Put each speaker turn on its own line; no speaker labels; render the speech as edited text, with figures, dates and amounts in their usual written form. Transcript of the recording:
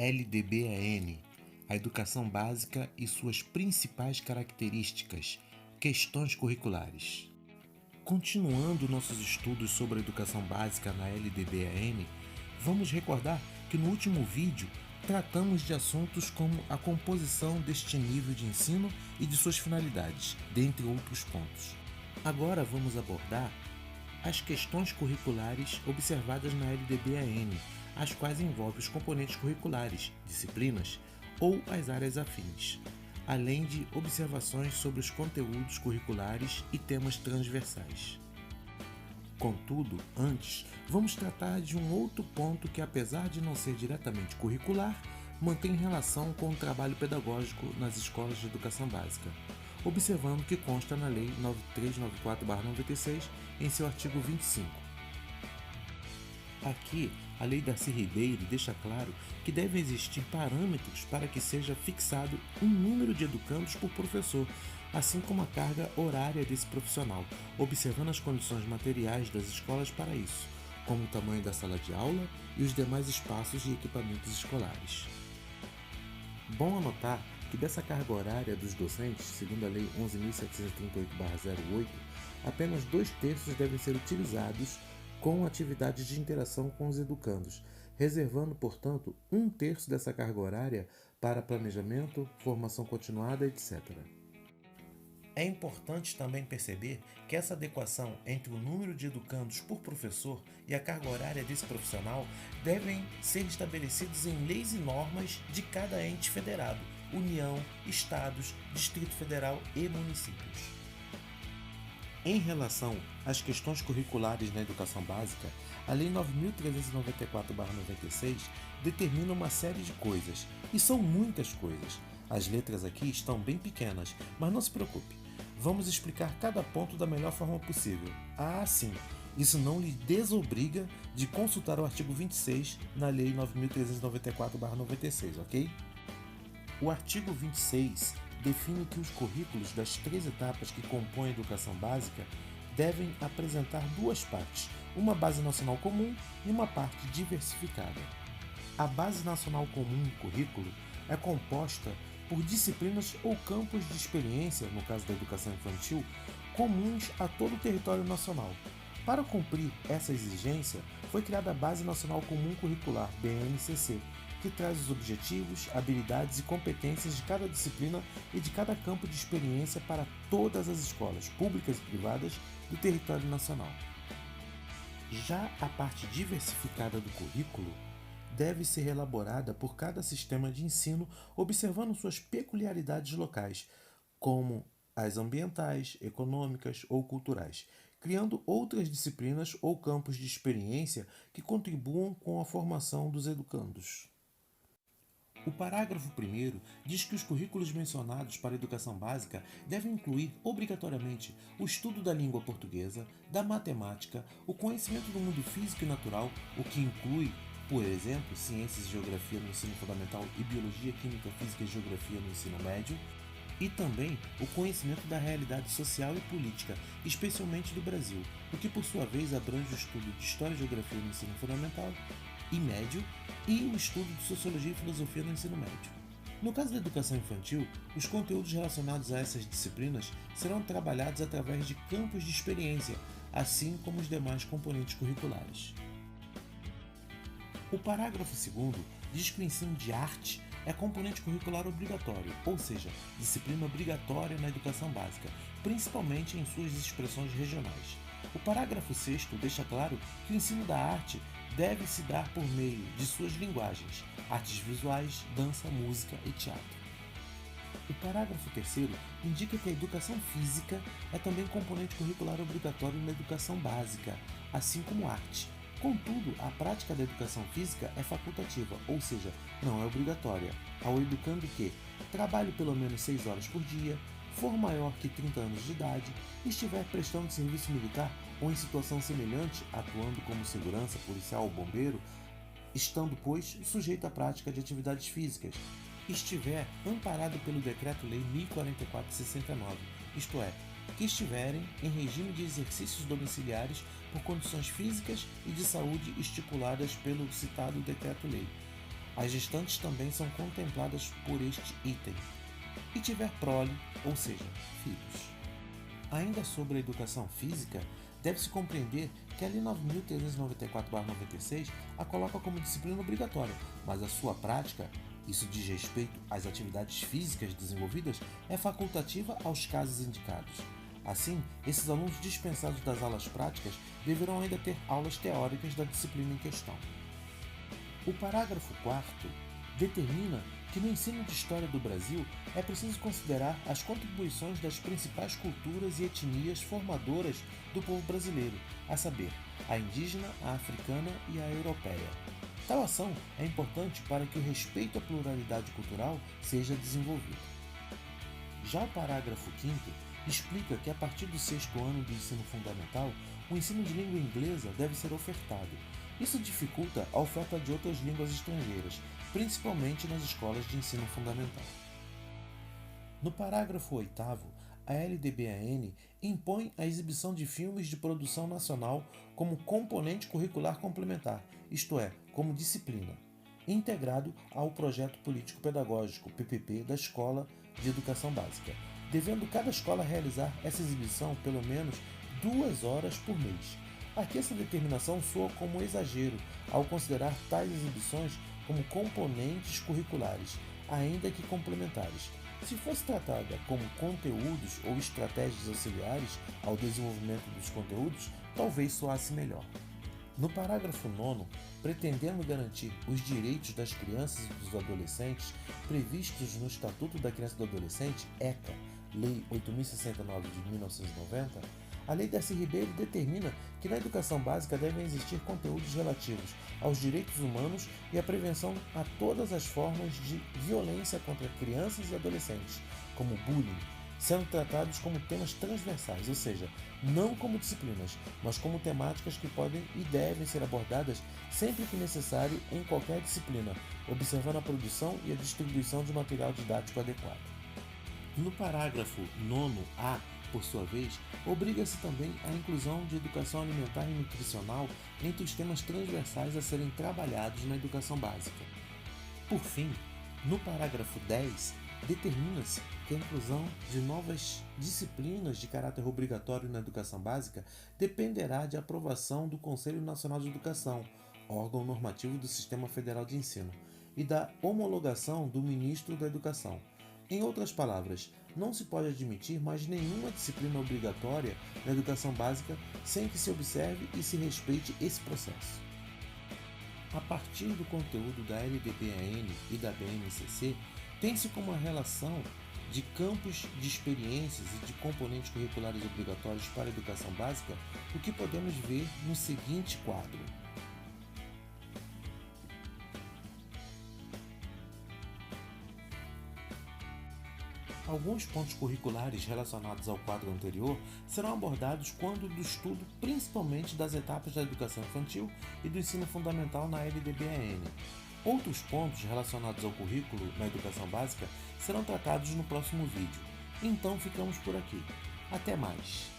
LDBAN, a educação básica e suas principais características, questões curriculares. Continuando nossos estudos sobre a educação básica na LDBAN, vamos recordar que no último vídeo tratamos de assuntos como a composição deste nível de ensino e de suas finalidades, dentre outros pontos. Agora vamos abordar as questões curriculares observadas na LDBAN, as quais envolvem os componentes curriculares, disciplinas ou as áreas afins, além de observações sobre os conteúdos curriculares e temas transversais. Contudo, antes, vamos tratar de um outro ponto que, apesar de não ser diretamente curricular, mantém relação com o trabalho pedagógico nas escolas de educação básica, observando que consta na Lei 9394/96, em seu artigo 25. Aqui, a Lei Darcy Ribeiro deixa claro que devem existir parâmetros para que seja fixado um número de educandos por professor, assim como a carga horária desse profissional, observando as condições materiais das escolas para isso, como o tamanho da sala de aula e os demais espaços e equipamentos escolares. Bom anotar que dessa carga horária dos docentes, segundo a Lei 11.738/08, apenas 2/3 devem ser utilizados com atividades de interação com os educandos, reservando, portanto, 1/3 dessa carga horária para planejamento, formação continuada, etc. É importante também perceber que essa adequação entre o número de educandos por professor e a carga horária desse profissional devem ser estabelecidos em leis e normas de cada ente federado, União, Estados, Distrito Federal e municípios. Em relação às questões curriculares na educação básica, a Lei 9.394/96 determina uma série de coisas, e são muitas coisas. As letras aqui estão bem pequenas, mas não se preocupe, vamos explicar cada ponto da melhor forma possível. Sim, isso não lhe desobriga de consultar o artigo 26 na Lei 9.394/96, ok? O artigo 26 define que os currículos das 3 etapas que compõem a educação básica devem apresentar 2 partes, uma base nacional comum e uma parte diversificada. A base nacional comum do currículo é composta por disciplinas ou campos de experiência, no caso da educação infantil, comuns a todo o território nacional. Para cumprir essa exigência, foi criada a Base Nacional Comum Curricular, BNCC, que traz os objetivos, habilidades e competências de cada disciplina e de cada campo de experiência para todas as escolas, públicas e privadas, do território nacional. Já a parte diversificada do currículo deve ser elaborada por cada sistema de ensino, observando suas peculiaridades locais, como as ambientais, econômicas ou culturais, criando outras disciplinas ou campos de experiência que contribuam com a formação dos educandos. O parágrafo 1º diz que os currículos mencionados para a educação básica devem incluir, obrigatoriamente, o estudo da língua portuguesa, da matemática, o conhecimento do mundo físico e natural, o que inclui, por exemplo, ciências e geografia no ensino fundamental e biologia, química, física e geografia no ensino médio, e também o conhecimento da realidade social e política, especialmente do Brasil, o que por sua vez abrange o estudo de História e Geografia no ensino fundamental e médio e o estudo de Sociologia e Filosofia no ensino médio. No caso da educação infantil, os conteúdos relacionados a essas disciplinas serão trabalhados através de campos de experiência, assim como os demais componentes curriculares. O parágrafo 2º diz que o ensino de arte é componente curricular obrigatório, ou seja, disciplina obrigatória na educação básica, principalmente em suas expressões regionais. O parágrafo 6º deixa claro que o ensino da arte deve se dar por meio de suas linguagens, artes visuais, dança, música e teatro. O parágrafo 3º indica que a educação física é também componente curricular obrigatório na educação básica, assim como arte. Contudo, a prática da educação física é facultativa, ou seja, não é obrigatória, ao educando que trabalhe pelo menos 6 horas por dia, for maior que 30 anos de idade, estiver prestando serviço militar ou em situação semelhante, atuando como segurança, policial ou bombeiro, estando, pois, sujeito à prática de atividades físicas, estiver amparado pelo Decreto-Lei 1044/69, isto é, que estiverem em regime de exercícios domiciliares por condições físicas e de saúde estipuladas pelo citado Decreto-Lei, As gestantes também são contempladas por este item. E tiver prole, ou seja, filhos. Ainda sobre a educação física, deve-se compreender que a Lei 9.394/96 a coloca como disciplina obrigatória, mas a sua prática, isso diz respeito às atividades físicas desenvolvidas, é facultativa aos casos indicados. Assim, esses alunos dispensados das aulas práticas deverão ainda ter aulas teóricas da disciplina em questão. O parágrafo 4º determina que no ensino de História do Brasil é preciso considerar as contribuições das principais culturas e etnias formadoras do povo brasileiro, a saber, a indígena, a africana e a europeia. Tal ação é importante para que o respeito à pluralidade cultural seja desenvolvido. Já o parágrafo 5º explica que a partir do 6º ano do ensino fundamental, o ensino de língua inglesa deve ser ofertado. Isso dificulta a oferta de outras línguas estrangeiras, principalmente nas escolas de ensino fundamental. No parágrafo 8º, a LDBAN impõe a exibição de filmes de produção nacional como componente curricular complementar, isto é, como disciplina, integrado ao projeto político-pedagógico PPP da Escola de Educação Básica, devendo cada escola realizar essa exibição pelo menos 2 horas por mês. Aqui essa determinação soa como exagero ao considerar tais exibições como componentes curriculares, ainda que complementares. Se fosse tratada como conteúdos ou estratégias auxiliares ao desenvolvimento dos conteúdos, talvez soasse melhor. No parágrafo 9º, pretendendo garantir os direitos das crianças e dos adolescentes previstos no Estatuto da Criança e do Adolescente, ECA, Lei 8.069 de 1990, a Lei Darcy Ribeiro determina que na educação básica devem existir conteúdos relativos aos direitos humanos e à prevenção a todas as formas de violência contra crianças e adolescentes, como bullying, sendo tratados como temas transversais, ou seja, não como disciplinas, mas como temáticas que podem e devem ser abordadas sempre que necessário em qualquer disciplina, observando a produção e a distribuição de material didático adequado. No parágrafo 9A, por sua vez, obriga-se também à inclusão de educação alimentar e nutricional entre os temas transversais a serem trabalhados na educação básica. Por fim, no parágrafo 10, determina-se que a inclusão de novas disciplinas de caráter obrigatório na educação básica dependerá de aprovação do Conselho Nacional de Educação, órgão normativo do Sistema Federal de Ensino, e da homologação do Ministro da Educação. Em outras palavras, não se pode admitir mais nenhuma disciplina obrigatória na educação básica sem que se observe e se respeite esse processo. A partir do conteúdo da LDBAN e da BNCC, tem-se como a relação de campos de experiências e de componentes curriculares obrigatórios para a educação básica o que podemos ver no seguinte quadro. Alguns pontos curriculares relacionados ao quadro anterior serão abordados quando do estudo principalmente das etapas da educação infantil e do ensino fundamental na LDBAN. Outros pontos relacionados ao currículo na educação básica serão tratados no próximo vídeo. Então ficamos por aqui. Até mais!